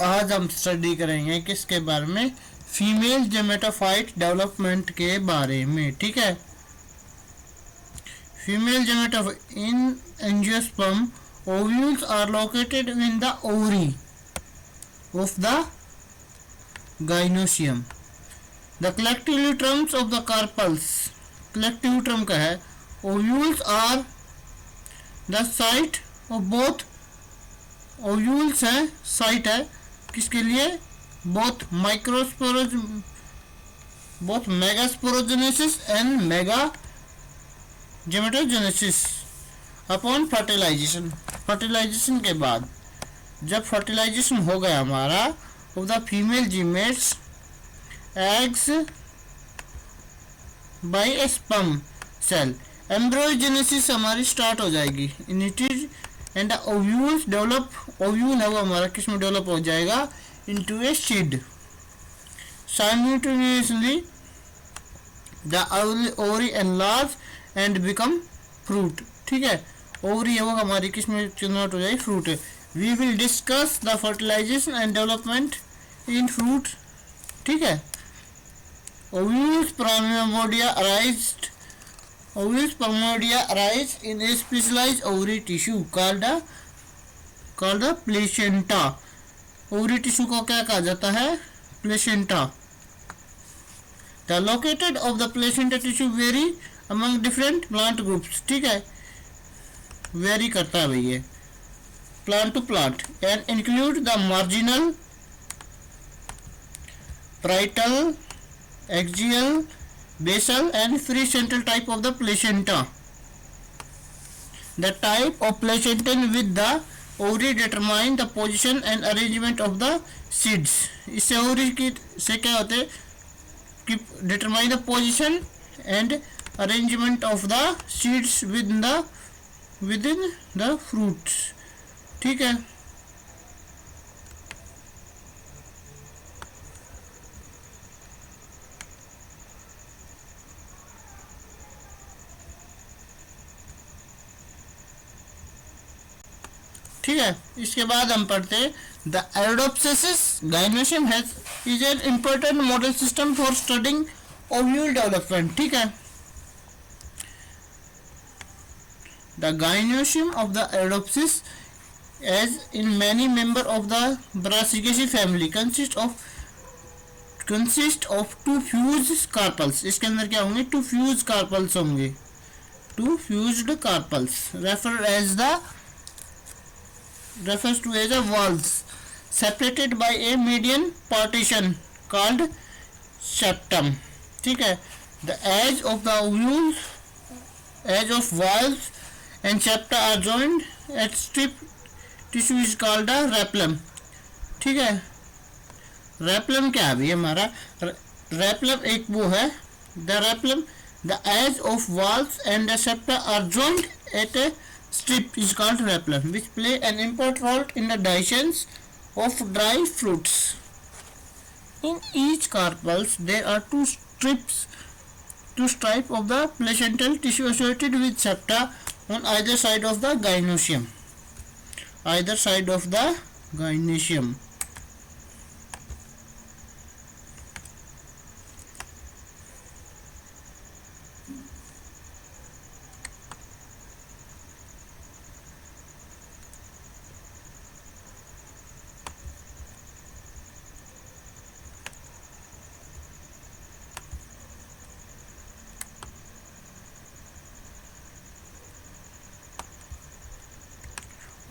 आज हम स्टडी करेंगे किसके बारे में, फीमेल गेमेटोफाइट डेवलपमेंट के बारे में। ठीक है, female gametophyte in angiosperm ovules are located in the ovary of the gynoecium. The collectively terms of the carpels, collective term का है, ovules are the site of both, ovules है site है किसके लिए, both both megasporogenesis and megagemetogenesis upon fertilisation. Fertilisation के बाद जब fertilisation हो गया हमारा of the female gametes eggs by a sperm cell, embryogenesis हमारी स्टार्ट हो जाएगी in it is and the ovules develop, ovule है वो हमारा किस में डेवलप हो जाएगा, into a seed. Simultaneously the ovary enlarge and become fruit. ठीक है, ओवरी है वो हमारी किस में कन्वर्ट हो जाएगी, फ्रूट है। We will discuss the fertilization and development in fruit. ठीक है, ovules primordia arise in a specialized ovary tissue called the placenta. Ovary tissue को क्या कहा जाता है, placenta. The located of the placenta tissue vary among different plant groups. ठीक है, vary करता है भैया plant to plant and include the marginal, parietal, axial, basal and free central type of the placenta. The type of placenta with the ovary determine the position and arrangement of the seeds. इससे ovary की से क्या होते हैं कि determine the position and arrangement of the seeds within the fruits. ठीक है, ठीक है। इसके बाद हम पढ़ते the Arabidopsis gynoecium is an important model system for studying ovule development. ठीक है, the gynoecium of the Arabidopsis as in many member of the Brassicaceae family consist of two fused carpels. इसके अंदर क्या होंगे, two fused carpels होंगे, two fused carpels refers to as a valves separated by a median partition called septum. ठीक है, the edge of the ovules, edge of valves and septa are joined at strip tissue is called a replum. ठीक है, रेप्लम क्या है भी हमारा, रेप्लम एक वो है, the replum the edge of walls and the septa are joined at a strip is called replum which play an important role in the digestion of dry fruits. In each carpels there are two stripes of the placental tissue associated with septa on either side of the gynoecium. Either side of the gynoecium.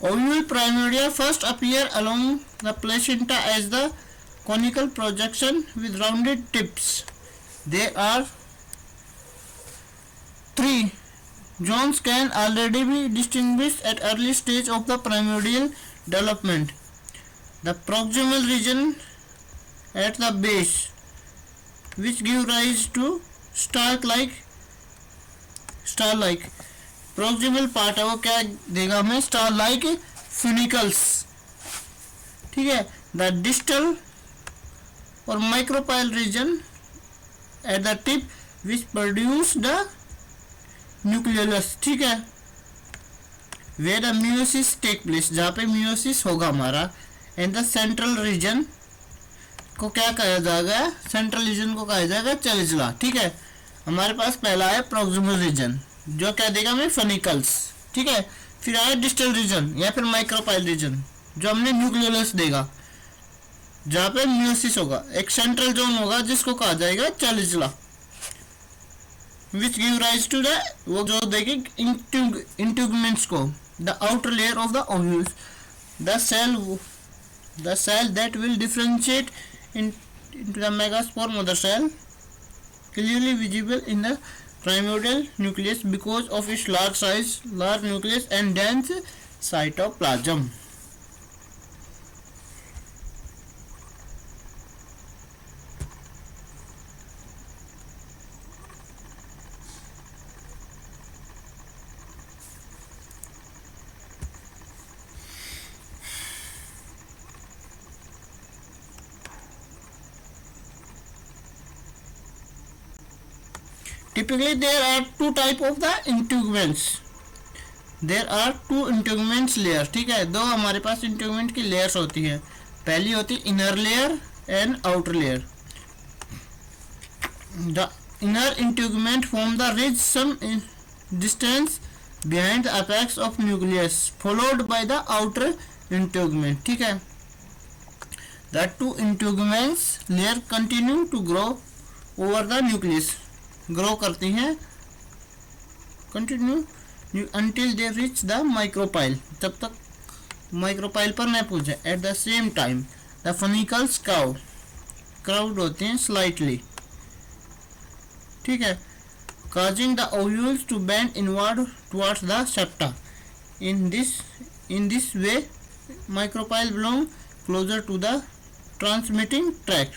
Ovule primordia first appear along the placenta as the conical projection with rounded tips. There are three zones can already be distinguished at early stage of the primordial development. The proximal region at the base, which give rise to star-like proximal part है वो क्या देगा हमें, star like funicles. ठीक है, the distal और micropyle region at the tip which produce the nucleus. ठीक है, where the meiosis take place, जहाँ पे मियोसिस होगा हमारा इन द सेंट्रल रीजन को क्या कहा जाएगा, सेंट्रल रीजन को कहा जाएगा चलिजला। ठीक है, हमारे पास पहला है प्रोक्सिमल रीजन जो क्या देगा हमें फनिकल्स। ठीक है, फिर आया डिस्टल रीजन या फिर माइक्रोपाइल रीजन जो हमने न्यूक्लियोलस देगा जहाँ पे म्यूसिस होगा। एक सेंट्रल जोन होगा जिसको कहा जाएगा chalaza, which give rise to the, वो जो देगी इंट्यूगमेंट्स को, the outer layer of the ovules, the cell that will differentiate into the megaspore mother cell, clearly visible in the primordial nucleus because of its large size, large nucleus and dense cytoplasm. Typically there are two type of the integuments. There are two integuments layer. ठीक है, दो हमारे पास integument की layers होती है। पहली होती inner layer and outer layer. The inner integument form the ridge some distance behind the apex of nucleus followed by the outer integument. ठीक है, the two integuments layer continue to grow over the nucleus, grow करती हैं continue until they reach the micropyle, जब तक micropyle पर न पहुंचे। At the same time the funicles crowd होते हैं स्लाइटली। ठीक है, causing the ovules to bend inward towards the septa. In this way micropyle belong closer to the transmitting tract.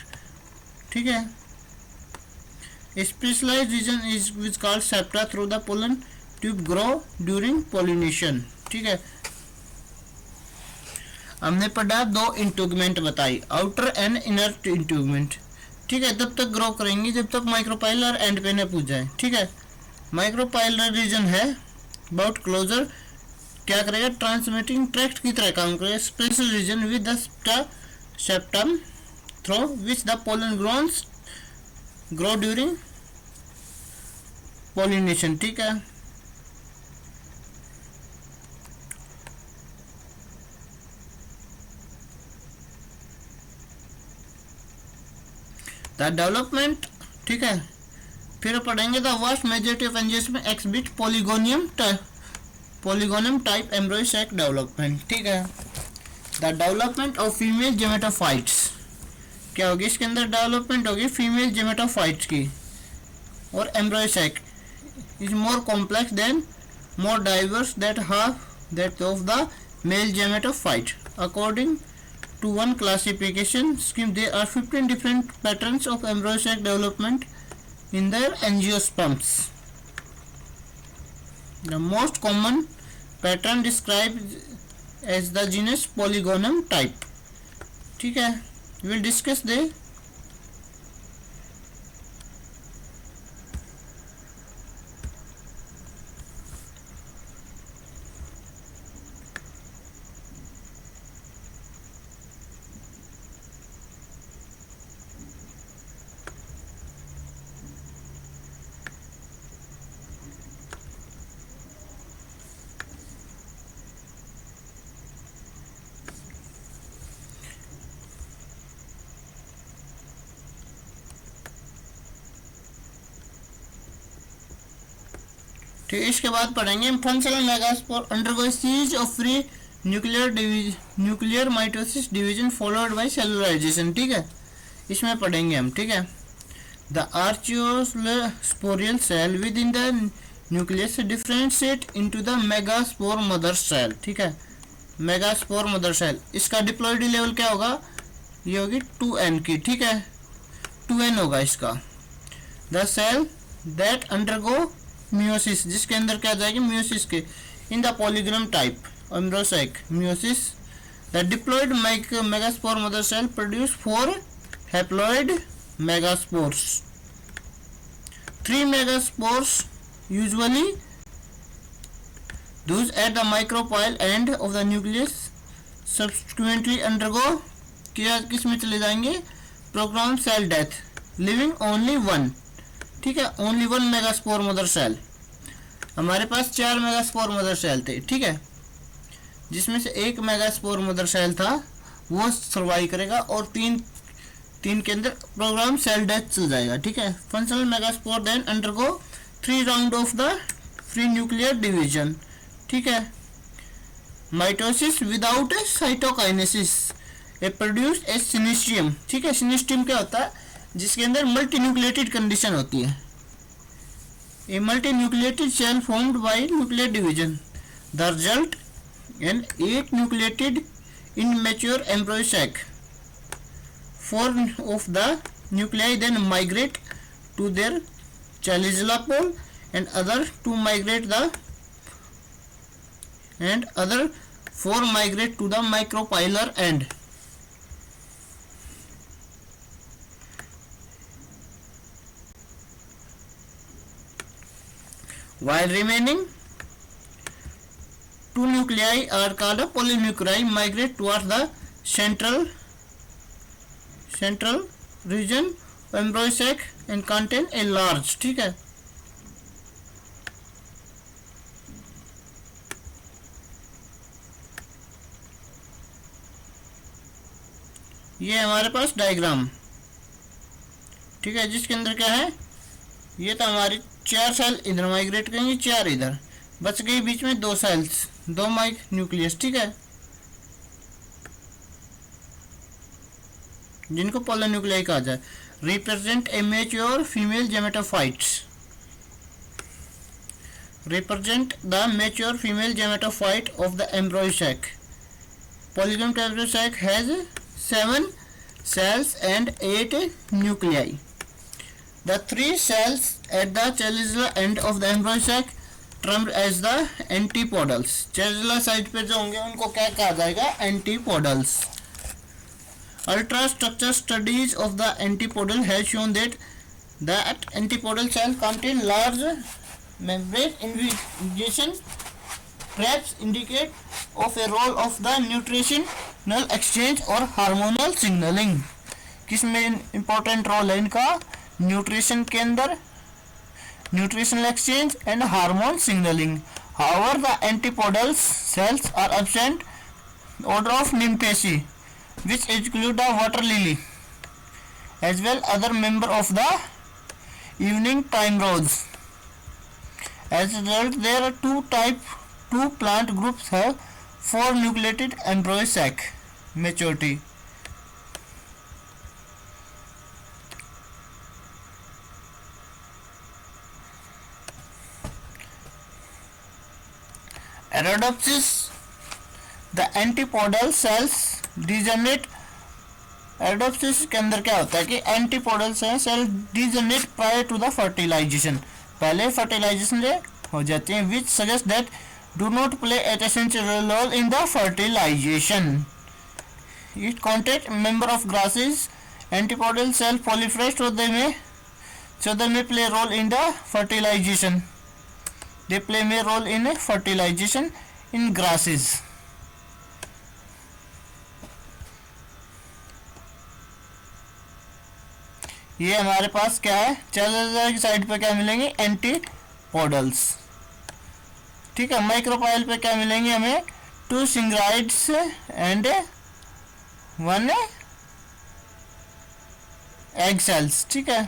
ठीक है, a specialized region is which called septa through the pollen tube grow during pollination. ठीक है, हमने पढ़ा दो इंट्यूगमेंट बताई, outer and inner इंट्यूगमेंट। ठीक है, तब तक ग्रो करेंगी जब तक माइक्रोपाइलर एंड पे न पूछ जाए। ठीक है, माइक्रोपाइलर रीजन है अबाउट क्लोजर, क्या करेगा, ट्रांसमिटिंग ट्रैक्ट की तरह काम करेगा। Special region with the septum through which the pollen grow during pollination. ठीक है, द डेवलपमेंट। ठीक है, फिर पढ़ेंगे the vast majority of angiosperm exhibit polygonum type embryo sac development. ठीक है, the development of female gametophytes, क्या होगी इसके अंदर डेवलपमेंट होगी फीमेल जेमेटोफाइट्स की, और embryo sac is more complex than more diverse that of the male gametophyte. According to one classification scheme there are 15 different patterns of embryo sac development in their angiosperms. The most common pattern described as the genus Polygonum type. ठीक है, we will discuss the ठीक, इसके बाद पढ़ेंगे functional megaspore undergo series of free nuclear mitosis division followed by cellularization. ठीक है, इसमें पढ़ेंगे हम। ठीक है, the archesporial cell within the nucleus differentiate into the megaspore mother cell. ठीक है, मेगास्पोर मदर सेल, इसका डिप्लॉइड लेवल क्या होगा, ये होगी 2n की। ठीक है, 2n होगा इसका। The cell that undergo meiosis, जिसके अंदर क्या जाएगी मियोसिस के, in the polygonum type embryo sac meiosis, the diploid megaspore mother cell produce 4 haploid megaspores, 3 megaspores usually those at the micropyle end of the nucleus subsequently undergo क्या किस में चले जाएंगे, programme cell death, living only one, ठीक है, only one megaspore mother cell. हमारे पास 4 megaspore mother cell थे, ठीक है, जिसमें से एक मेगास्पोर मदर सेल था वो सर्वाइव करेगा और तीन के अंदर प्रोग्राम सेल डेथ चल जाएगा, ठीक है। Functional megaspore then undergo 3 round of the free nuclear division, ठीक है। Mitosis without cytokinesis a produce a syncytium, ठीक है। सिनेस्टियम क्या होता है, जिसके अंदर मल्टी न्यूक्लिएटेड कंडीशन होती है। A multi nucleated cell formed by nuclear division, the result an 8 nucleated immature embryo sac. 4 of the nuclei then migrate to their chalizola pole and other 4 migrate to the micropylar end. While remaining 2 nuclei are called polynuclei, migrate towards the central region of embryo sac and contain a large, ठीक है। ये हमारे पास diagram, ठीक है, जिसके अंदर क्या है, ये तो हमारी 4 सेल इधर माइग्रेट करेंगे, 4 इधर, बच गई बीच में 2 सेल्स, 2 माइक न्यूक्लियस, ठीक है, जिनको पोलोन्यूक्लियाई कहा जाए। Represent a mature female gametophytes, represent the mature female gametophyte of the embryo sac. Polygamete embryo sac has 7 cells and 8 nuclei. The 3 cells at the chalizola end of the embryo sac termed as the antipodals. chalizola side पे जो होंगे उनको क्या कहा जाएगा, antipodals. Ultrastructure studies of the antipodal have shown that antipodal cells contain large membrane invasion traps indicate of a role of the nutritional exchange और hormonal signaling. किसमें important role है इनका, न्यूट्रिशन के अंदर, nutritional exchange and hormone signaling. However, the antipodal cells are absent order of Nymphaceae, which include the water lily as well other member of the evening primrose. As a result, there are two plant groups have 4 nucleated embryo sac maturity. Arabidopsis, the antipodal cells degenerate. Arabidopsis के अंदर क्या होता है कि antipodal cell degenerate prior to the fertilization, पहले fertilization हो जाते हैं, which suggests that do not play an essential role in the fertilization. It contains member of grasses. Antipodal cell proliferate so they may play a role in the fertilization. They play a role in fertilization in grasses. ये हमारे पास क्या है, चलिए की side पे क्या मिलेंगे, antipodals, ठीक है। माइक्रोपाइल पे क्या मिलेंगे हमें, 2 सिंग्राइड्स एंड 1 एग सेल्स, ठीक है।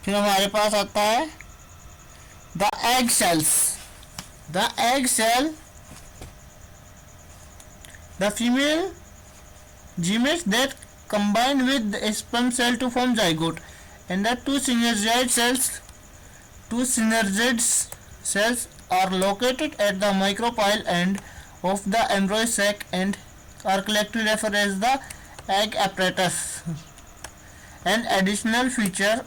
फिर हमारे पास आता है the egg cells. The egg cell, the female gametes that combine with the sperm cell to form zygote, and the two synergid cells are located at the micropyle end of the embryo sac and are collectively referred as the egg apparatus. An additional feature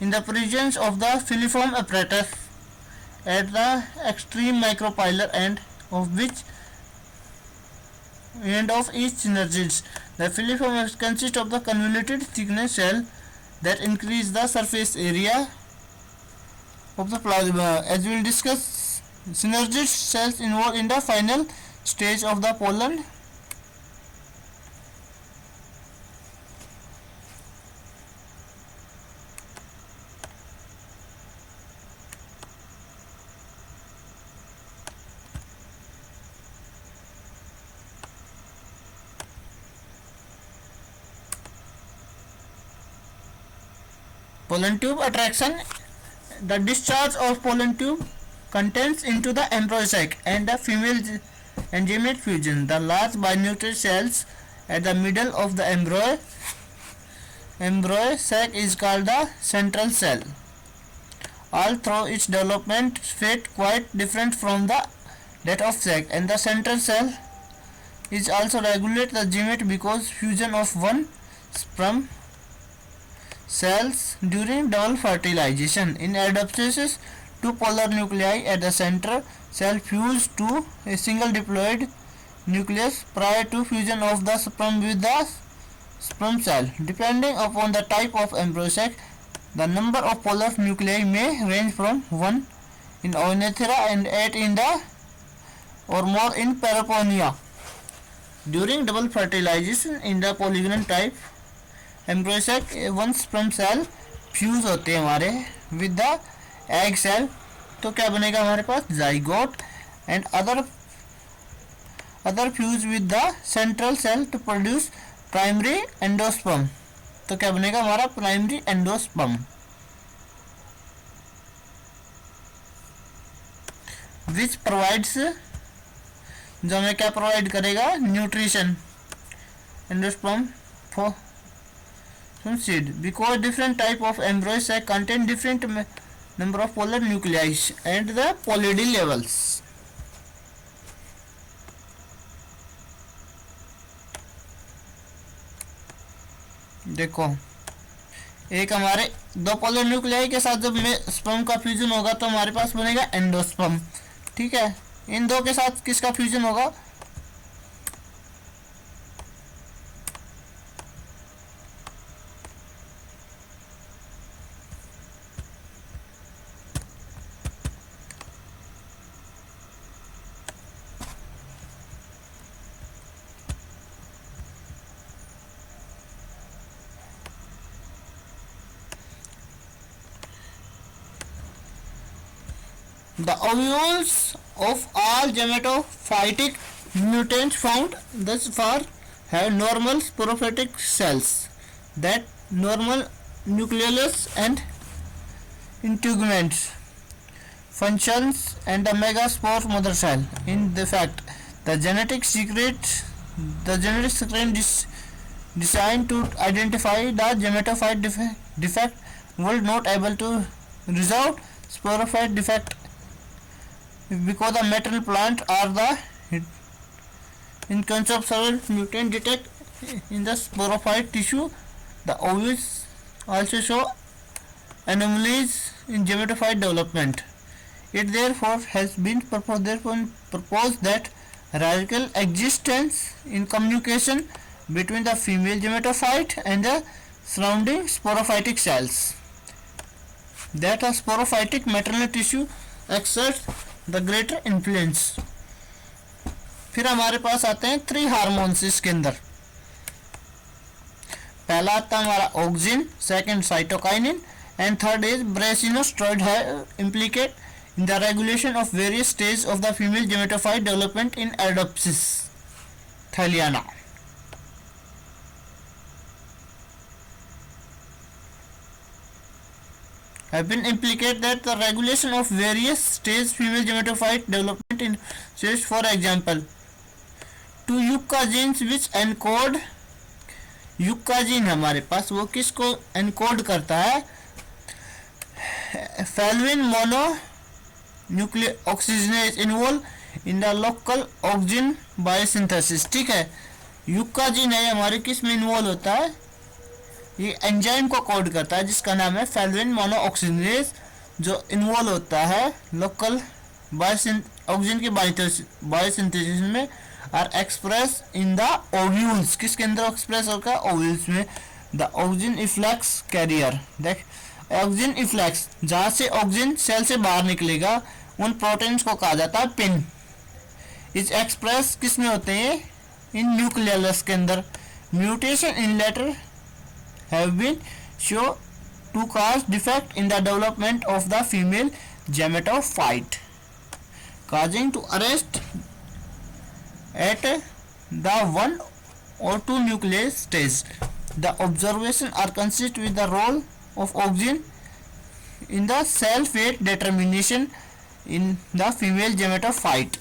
in the presence of the filiform apparatus at the extreme micropylar end of each synergids. The filiform consists of the convoluted thickened cell that increase the surface area of the plasma. As we will discuss, synergid cells involved in the final stage of the pollen pollen tube attraction. The discharge of pollen tube contents into the embryo sac and the female and gamete fusion. The large binuclear cells at the middle of the embryo sac is called the central cell. Although its development fate quite different from that of sac, and the central cell is also regulate the gamete because fusion of one sperm cells during double fertilization. In Arabidopsis, two polar nuclei at the center cell fuse to a single diploid nucleus prior to fusion of the sperm with the sperm cell. Depending upon the type of embryo sac, the number of polar nuclei may range from 1 in Oenothera and 8 in the or more in Paraponia. During double fertilization in the polygonal type embryo sac, one sperm cell fuse होते हैं हमारे with the egg cell, तो क्या बनेगा हमारे पास zygote and other fuse with the central cell to produce primary endosperm, तो क्या बनेगा हमारा प्राइमरी एंडोस्पर्म विच प्रोवाइड्स, जो हमें क्या प्रोवाइड करेगा nutrition endosperm for seed, because different type of embryo sac contain different number of polar nuclei and the poly levels. देखो एक हमारे दो पोलर न्यूक्लियाई के साथ जब स्पर्म का फ्यूजन होगा तो हमारे पास बनेगा एंडोस्पर्म, ठीक है। इन दो के साथ किसका फ्यूजन होगा, the ovules of all gametophytic mutants found thus far have normal sporophytic cells, that normal nucleolus and integuments functions and the megaspore mother cell. In the fact, the genetic secret designed to identify the gametophyte defect was not able to resolve sporophyte defect because the maternal plant are the inconceivable mutant detect in the sporophyte tissue. The ovules also show anomalies in gametophyte development. It therefore has been proposed that radical existence in communication between the female gametophyte and the surrounding sporophytic cells, that a sporophytic maternal tissue exerts the greater influence. फिर हमारे पास आते हैं 3 hormones इसके अंदर। पहला आता है हमारा auxin, second cytokinin and third is brassinosteroid है implicate in the regulation of various stage of the female gametophyte development in arabidopsis thaliana. have been implicated that the regulation of various stage female gametophyte development in stage, for example, two yucca genes which encode yucca gene हमारे पास वो किसको encode करता है Falvin mononucleoxygenase involved in the local oxygen biosynthesis, ठीक है। Yucca gene है हमारे किस में इन्वॉल्व होता है ये एंजाइम को कोड करता है जिसका नाम है फेल्विन मोनोऑक्सीजनेज, जो इन्वॉल्व होता है लोकल ऑक्सीजन की बायोसिंथेसिस में, are express in the ovules. किसके अंदर एक्सप्रेस होगा? ओव्यूल्स में। द ऑक्सीजन इफ्लक्स कैरियर, देख ऑक्सीजन इफ्लक्स, जहाँ से ऑक्सीजन सेल से बाहर निकलेगा उन प्रोटीन्स को कहा जाता है पिन। इज एक्सप्रेस किस में होते हैं? इन न्यूक्लियस के अंदर। Mutation in later have been show to cause defect in the development of the female gametophyte, causing to arrest at the 1 or 2 nucleus stage. The observation are consistent with the role of oxygen in the cell fate determination in the female gametophyte.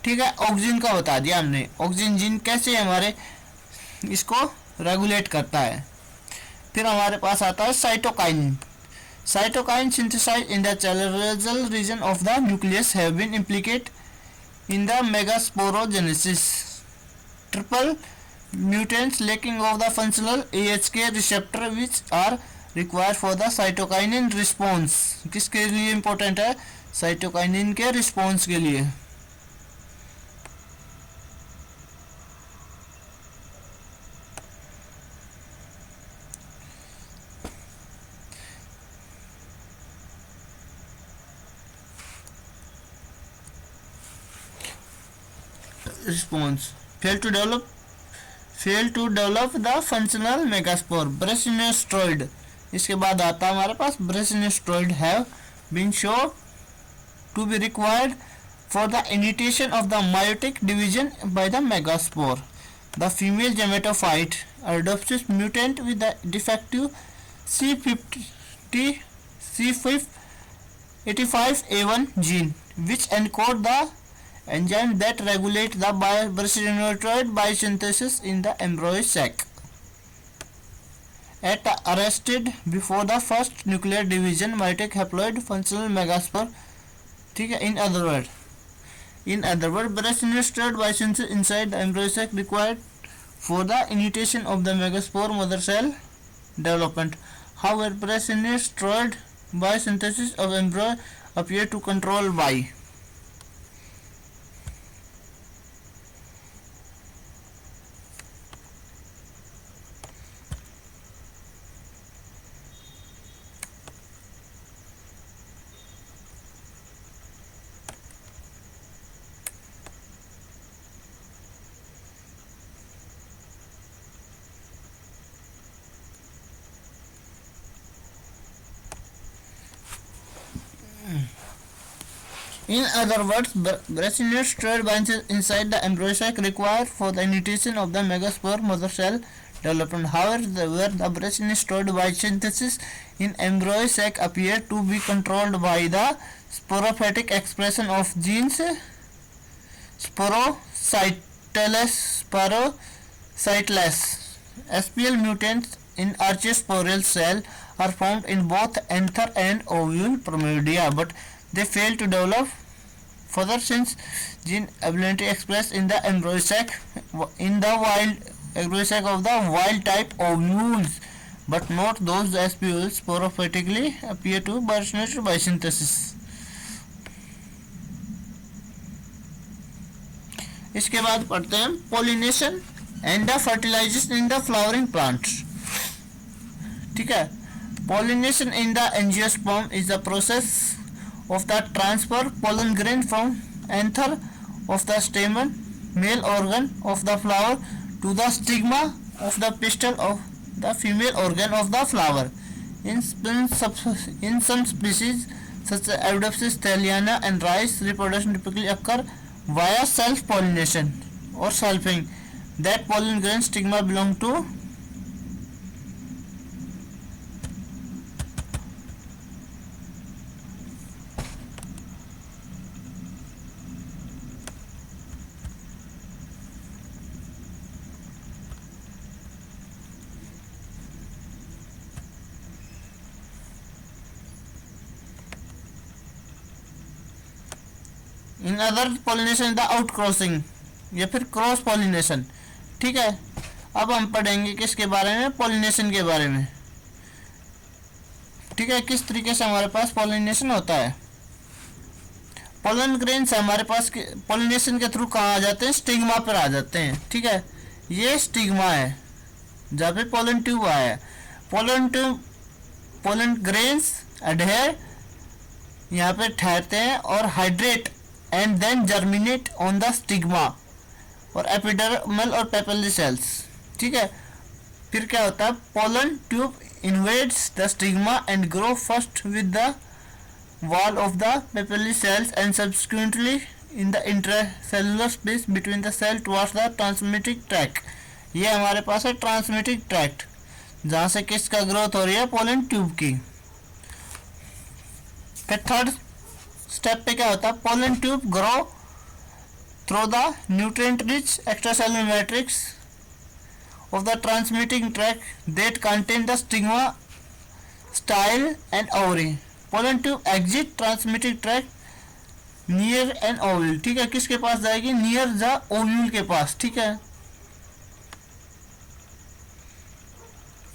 ठीक है, oxygen का बता दिया हमने। Oxygen gene कैसे हमारे इसको regulate करता है। फिर हमारे पास आता है cytokine. Cytokine synthesize in the cellulosal region of the nucleus have been implicate in the megasporogenesis. Triple mutants lacking of the functional AHK receptor which are required for the cytokinin response। किसके लिए important है? Cytokinin के response के लिए। Response fail to develop the functional megaspore brassinosteroid. इसके बाद आता है हमारे पास brassinosteroid have been show to be required for the initiation of the meiotic division by the megaspore. The female gametophyte adopts mutant with the defective C85A1 gene which encode the enzyme that regulate the bracinotroid biosynthesis in the embryo sac. At arrested before the first nuclear division meiotic haploid functional megaspore. ठीक है, in other words bracinotroid biosynthesis inside the embryo sac required for the initiation of the megaspore mother cell development. However, bracinotroid biosynthesis of embryo appear to control by In other words, bracinotroid biosynthesis inside the embryo sac required for the initiation of the megaspore mother cell development. However, where the bracinotroid biosynthesis in embryo sac appear to be controlled by the sporophytic expression of genes sporocytless. SPL mutants in archeosporal cell are found in both anther and ovule primordia, but they fail to develop further since gene ability expressed in the embryo sac in the wild embryo sac of the wild type ovules, but not those spules sporophytically appear to bracinotroid biosynthesis. इसके बाद पढ़ते हैं pollination and the fertilization in the flowering plants. ठीक है, pollination in the angiosperm is the process of the transfer pollen grain from anther of the stamen, male organ of the flower, to the stigma of the pistil of the female organ of the flower. In some species such as Arabidopsis thaliana and rice, reproduction typically occur via self-pollination or selfing. That pollen grain stigma belong to in other pollination the outcrossing या फिर cross pollination. ठीक है, अब हम पढ़ेंगे किसके बारे में, पॉलिनेशन के बारे में। ठीक है, किस तरीके से हमारे पास पॉलिनेशन होता है। पोलन ग्रेन्स हमारे पास पॉलिनेशन के थ्रू कहाँ आ जाते हैं, स्टिग्मा पर आ जाते हैं। ठीक है, ये स्टिग्मा है जहाँ पे पोलन ट्यूब आया है। पोलन ग्रेन्स एडहेयर, यहाँ पे ठहरते हैं और hydrate and then germinate on the stigma और एपिडर्मल और पेपल्ली सेल्स। ठीक है, फिर क्या होता है, pollen tube invades the stigma and grow first with the wall of the papillae cells and subsequently in the intracellular space between the cell towards the transmitting tract। ये हमारे पास है ट्रांसमिटिंग ट्रैक्ट, जहाँ से किसका ग्रोथ हो रही है, pollen tube की। फिर थर्ड स्टेप पे क्या होता है, pollen tube grow through the nutrient rich extracellular matrix of the transmitting tract that contain the stigma, style and ovary। Pollen tube exit transmitting tract near an ovule. ठीक है, किसके पास जाएगी, नियर द ओव्यूल के पास। ठीक है,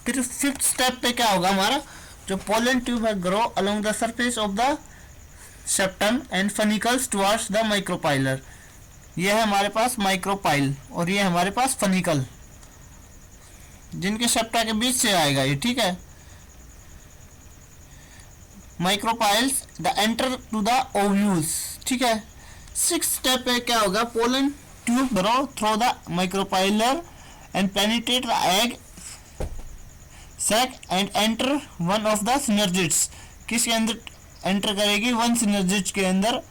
फिर fifth step पे क्या होगा हमारा, जो पोलन ट्यूब है grow along the surface of the septum and funicles towards the micropylar. ये है हमारे पास माइक्रोपाइल और ये हमारे पास फनिकल, जिनके सेप्टा के बीच से आएगा ये। ठीक है, micropyles the enter to the ovules. ठीक है, सिक्स स्टेप पे क्या होगा, pollen tube grow through the micropylar and penetrate the egg sac and enter one of the synergids. किसके अंदर एंटर करेगी, वन सिनर्जिड्स के अंदर,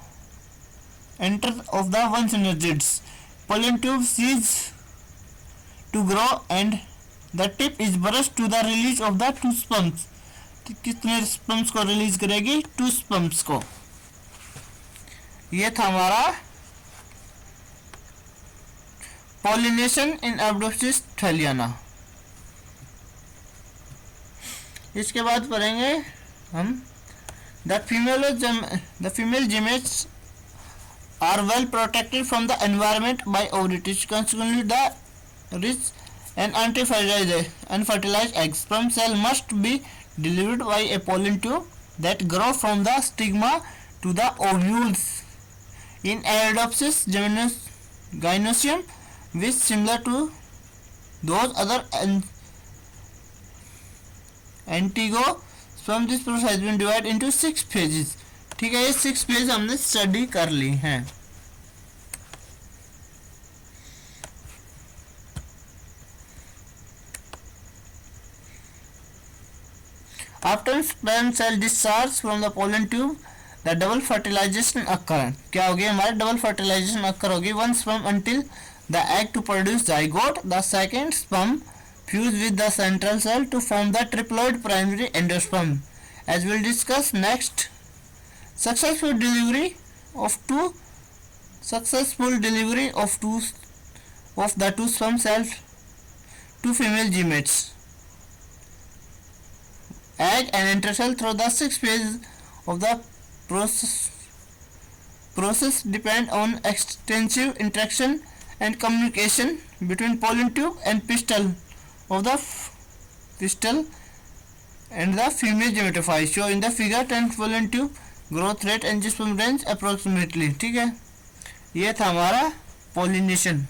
enter of the one synergids. Pollen tube cease to grow and the tip is brush to the release of the two sperms. कितने sperms को release करेगी, to sperms को। ये था हमारा पॉलिनेशन इन अब्डोसिस थैलियाना। इसके बाद पढ़ेंगे हम the female gametes are well protected from the environment by ovary tissue, consequently the rich and unfertilized egg sperm cell must be delivered by a pollen tube that grow from the stigma to the ovules in Arabidopsis gynosium, which similar to those other angiosperm। This process has been divided into 6 phases। ठीक है, ये 6 phase हमने study कर ली हैं। After sperm cell discharge from the pollen tube, the double fertilization occur। क्या होगी हमारे double fertilization occur होगी, one sperm until the egg to produce zygote, the second sperm fuse with the central cell to form the triploid primary endosperm। As we'll discuss next, successful delivery of the two sperm cells to female gametes, egg and intercell through the 6 phases of the process depend on extensive interaction and communication between pollen tube and pistil of the pistil and the female gametophyte, show in the figure 10 pollen tube growth rate and sperm range approximately। ठीक है, ये था हमारा pollination.